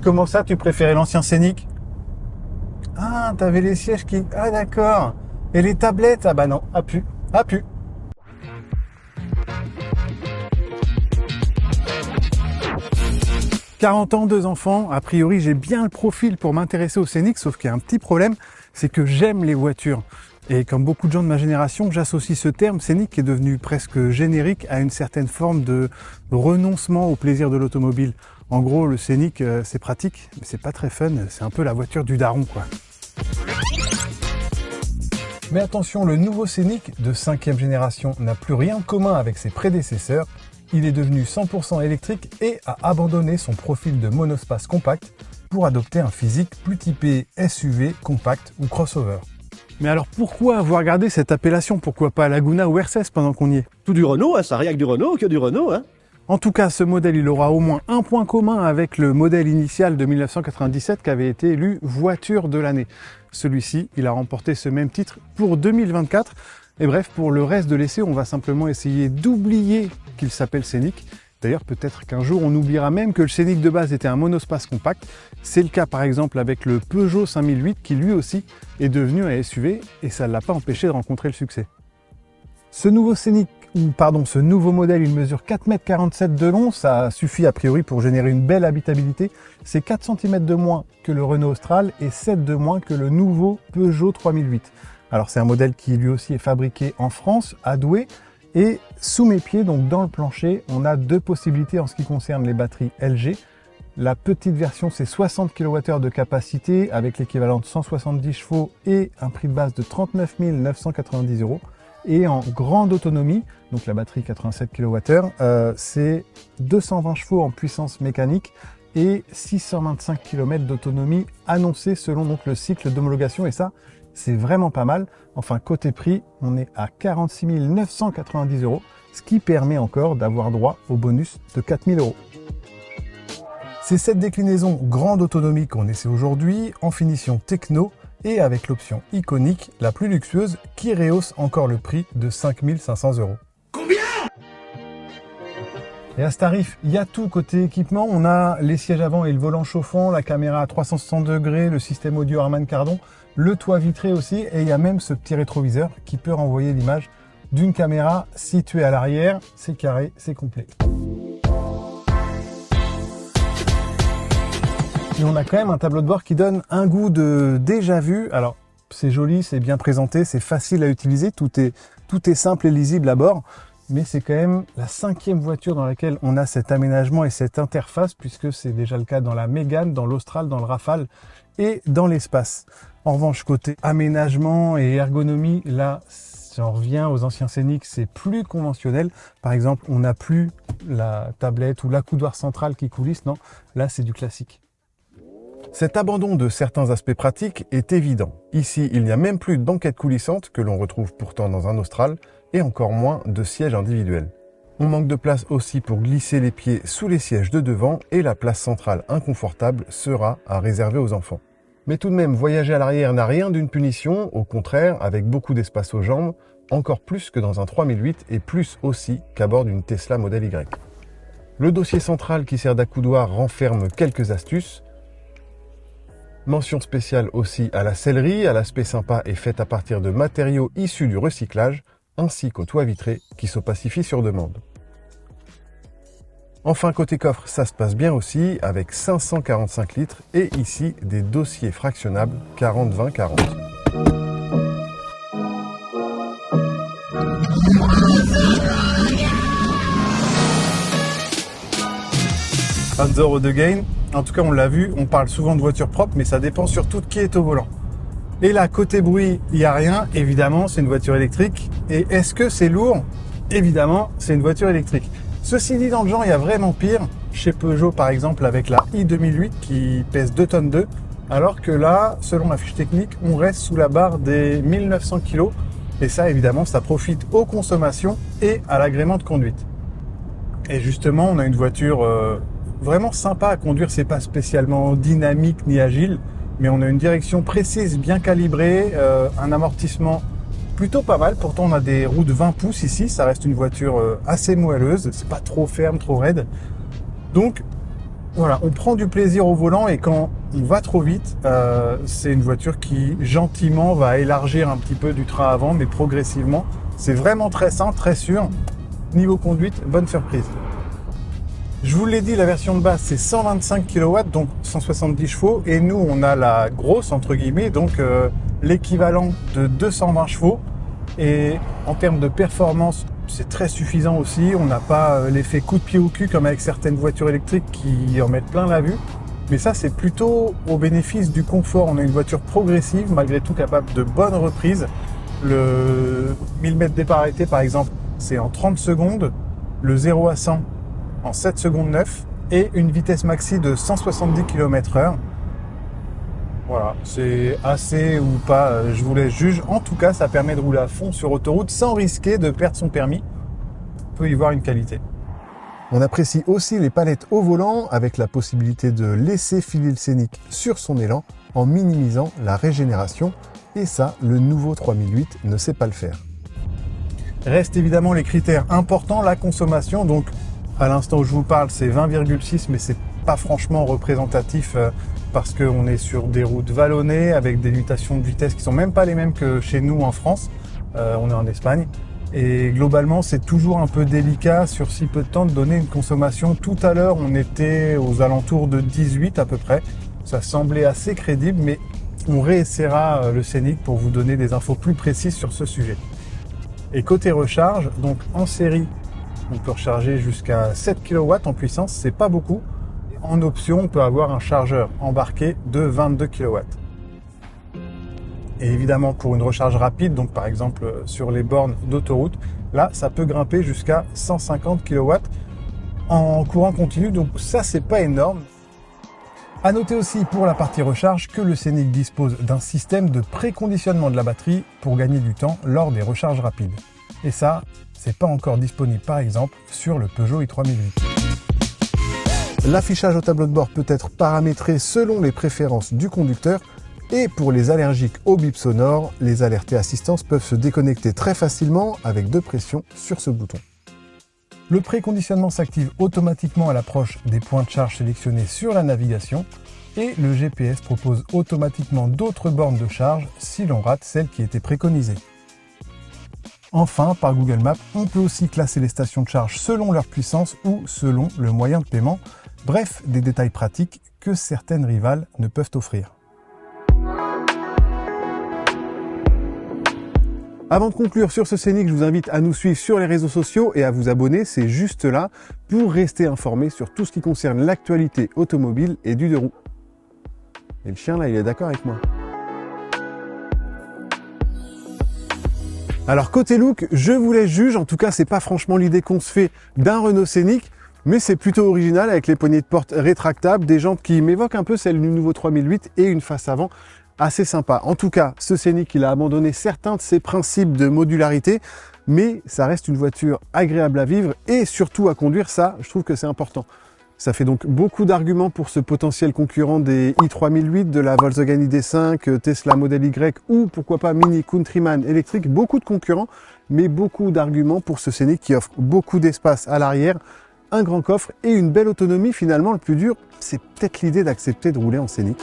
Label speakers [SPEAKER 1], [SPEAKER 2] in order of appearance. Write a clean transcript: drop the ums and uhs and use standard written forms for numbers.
[SPEAKER 1] Comment ça, tu préférais l'ancien Scénic? Ah, t'avais les sièges qui... Ah d'accord. Et les tablettes? Ah bah non, ah pu. 40 ans, 2 enfants, a priori j'ai bien le profil pour m'intéresser au Scénic, sauf qu'il y a un petit problème, c'est que j'aime les voitures. Et comme beaucoup de gens de ma génération, j'associe ce terme Scénic qui est devenu presque générique à une certaine forme de renoncement au plaisir de l'automobile. En gros, le Scénic, c'est pratique, mais c'est pas très fun, c'est un peu la voiture du daron, quoi. Mais attention, le nouveau Scénic de 5e génération n'a plus rien de commun avec ses prédécesseurs. Il est devenu 100% électrique et a abandonné son profil de monospace compact pour adopter un physique plus typé SUV, compact ou crossover. Mais alors pourquoi avoir gardé cette appellation? Pourquoi pas Laguna ou R16 pendant qu'on y est?
[SPEAKER 2] Tout du Renault, hein, ça rien que du Renault, que du Renault, hein.
[SPEAKER 1] En tout cas, ce modèle, il aura au moins un point commun avec le modèle initial de 1997 qui avait été élu voiture de l'année. Celui-ci, il a remporté ce même titre pour 2024. Et bref, pour le reste de l'essai, on va simplement essayer d'oublier qu'il s'appelle Scénic. D'ailleurs, peut-être qu'un jour, on oubliera même que le Scénic de base était un monospace compact. C'est le cas, par exemple, avec le Peugeot 5008, qui lui aussi est devenu un SUV, et ça ne l'a pas empêché de rencontrer le succès. Ce nouveau modèle, il mesure 4,47 m de long, ça suffit a priori pour générer une belle habitabilité. C'est 4 cm de moins que le Renault Austral et 7 de moins que le nouveau Peugeot 3008. Alors c'est un modèle qui lui aussi est fabriqué en France, à Douai, et sous mes pieds, donc dans le plancher, on a deux possibilités en ce qui concerne les batteries LG. La petite version, c'est 60 kWh de capacité avec l'équivalent de 170 chevaux et un prix de base de 39 990 €. Et en grande autonomie, donc la batterie 87 kWh, c'est 220 chevaux en puissance mécanique et 625 km d'autonomie annoncée selon donc le cycle d'homologation. Et ça, c'est vraiment pas mal. Enfin, côté prix, on est à 46 990 €, ce qui permet encore d'avoir droit au bonus de 4 000 €. C'est cette déclinaison grande autonomie qu'on essaie aujourd'hui en finition techno et avec l'option iconique la plus luxueuse qui rehausse encore le prix de 5 500 €.
[SPEAKER 2] Combien?
[SPEAKER 1] Et à ce tarif, il y a tout côté équipement. On a les sièges avant et le volant chauffant, la caméra à 360 degrés, le système audio Harman Kardon, le toit vitré aussi, et il y a même ce petit rétroviseur qui peut renvoyer l'image d'une caméra située à l'arrière. C'est carré, c'est complet. Et on a quand même un tableau de bord qui donne un goût de déjà vu. Alors, c'est joli, c'est bien présenté, c'est facile à utiliser, tout est simple et lisible à bord. Mais c'est quand même la 5e voiture dans laquelle on a cet aménagement et cette interface, puisque c'est déjà le cas dans la Mégane, dans l'Austral, dans le Rafale et dans l'Espace. En revanche, côté aménagement et ergonomie, là, si on revient aux anciens Scénic, c'est plus conventionnel. Par exemple, on n'a plus la tablette ou l'accoudoir central qui coulisse, non, là c'est du classique. Cet abandon de certains aspects pratiques est évident. Ici, il n'y a même plus de banquette coulissante que l'on retrouve pourtant dans un Austral et encore moins de sièges individuels. On manque de place aussi pour glisser les pieds sous les sièges de devant et la place centrale inconfortable sera à réserver aux enfants. Mais tout de même, voyager à l'arrière n'a rien d'une punition, au contraire, avec beaucoup d'espace aux jambes, encore plus que dans un 3008 et plus aussi qu'à bord d'une Tesla Model Y. Le dossier central qui sert d'accoudoir renferme quelques astuces. Mention spéciale aussi à la sellerie, à l'aspect sympa et faite à partir de matériaux issus du recyclage, ainsi qu'au toit vitré qui s'opacifie sur demande. Enfin, côté coffre, ça se passe bien aussi avec 545 litres et ici des dossiers fractionnables 40-20-40. €1 de gain. En tout cas, on l'a vu, on parle souvent de voiture propre, mais ça dépend surtout de qui est au volant. Et là, côté bruit, il n'y a rien. Évidemment, c'est une voiture électrique. Et est-ce que c'est lourd? Évidemment, c'est une voiture électrique. Ceci dit, dans le genre, il y a vraiment pire. Chez Peugeot, par exemple, avec la i2008 qui pèse 2 tonnes 2. Alors que là, selon la fiche technique, on reste sous la barre des 1900 kg. Et ça, évidemment, ça profite aux consommations et à l'agrément de conduite. Et justement, on a une voiture vraiment sympa à conduire. C'est pas spécialement dynamique ni agile, mais on a une direction précise, bien calibrée, un amortissement plutôt pas mal. Pourtant, on a des roues de 20 pouces ici. Ça reste une voiture assez moelleuse. C'est pas trop ferme, trop raide. Donc, Voilà, on prend du plaisir au volant et quand on va trop vite, c'est une voiture qui gentiment va élargir un petit peu du train avant, mais progressivement. C'est vraiment très sain, très sûr. Niveau conduite, bonne surprise. Je vous l'ai dit, la version de base c'est 125 kW, donc 170 chevaux, et nous on a la grosse entre guillemets, donc l'équivalent de 220 chevaux. Et en termes de performance, c'est très suffisant aussi. On n'a pas l'effet coup de pied au cul comme avec certaines voitures électriques qui en mettent plein la vue. Mais ça, c'est plutôt au bénéfice du confort. On a une voiture progressive, malgré tout capable de bonnes reprises. Le 1000 mètres départ arrêté, par exemple, c'est en 30 secondes. Le 0 à 100 en 7 secondes 9. Et une vitesse maxi de 170 km/h. Voilà, c'est assez ou pas, je vous laisse juger. En tout cas, ça permet de rouler à fond sur autoroute sans risquer de perdre son permis. On peut y voir une qualité. On apprécie aussi les palettes au volant avec la possibilité de laisser filer le Scénic sur son élan en minimisant la régénération. Et ça, le nouveau 3008 ne sait pas le faire. Restent évidemment les critères importants, la consommation. Donc, à l'instant où je vous parle, c'est 20,6, mais c'est pas franchement représentatif parce qu'on est sur des routes vallonnées avec des limitations de vitesse qui sont même pas les mêmes que chez nous en France. On est en Espagne. Et globalement, c'est toujours un peu délicat sur si peu de temps de donner une consommation. Tout à l'heure, on était aux alentours de 18 à peu près. Ça semblait assez crédible, mais on réessaiera le Scénic pour vous donner des infos plus précises sur ce sujet. Et côté recharge, donc en série, on peut recharger jusqu'à 7 kW en puissance, c'est pas beaucoup. En option, on peut avoir un chargeur embarqué de 22 kW. Et évidemment, pour une recharge rapide, donc par exemple sur les bornes d'autoroute, là, ça peut grimper jusqu'à 150 kW en courant continu. Donc ça, c'est pas énorme. À noter aussi pour la partie recharge que le Scénic dispose d'un système de préconditionnement de la batterie pour gagner du temps lors des recharges rapides. Et ça, c'est pas encore disponible par exemple sur le Peugeot i3008. L'affichage au tableau de bord peut être paramétré selon les préférences du conducteur et pour les allergiques au bip sonore, les alertes et assistances peuvent se déconnecter très facilement avec 2 pressions sur ce bouton. Le préconditionnement s'active automatiquement à l'approche des points de charge sélectionnés sur la navigation et le GPS propose automatiquement d'autres bornes de charge si l'on rate celle qui était préconisée. Enfin, par Google Maps, on peut aussi classer les stations de charge selon leur puissance ou selon le moyen de paiement. Bref, des détails pratiques que certaines rivales ne peuvent offrir. Avant de conclure sur ce Scénic, je vous invite à nous suivre sur les réseaux sociaux et à vous abonner, c'est juste là, pour rester informé sur tout ce qui concerne l'actualité automobile et du deux roues. Et le chien là, il est d'accord avec moi. Alors côté look, je vous laisse juger, en tout cas c'est pas franchement l'idée qu'on se fait d'un Renault Scénic, mais c'est plutôt original avec les poignées de porte rétractables, des jantes qui m'évoquent un peu celle du nouveau 3008 et une face avant assez sympa. En tout cas, ce Scénic, il a abandonné certains de ses principes de modularité, mais ça reste une voiture agréable à vivre et surtout à conduire, ça, je trouve que c'est important. Ça fait donc beaucoup d'arguments pour ce potentiel concurrent des i3008, de la Volkswagen ID.5, Tesla Model Y ou pourquoi pas Mini Countryman électrique. Beaucoup de concurrents, mais beaucoup d'arguments pour ce Scénic qui offre beaucoup d'espace à l'arrière, un grand coffre et une belle autonomie. Finalement, le plus dur, c'est peut-être l'idée d'accepter de rouler en Scénic.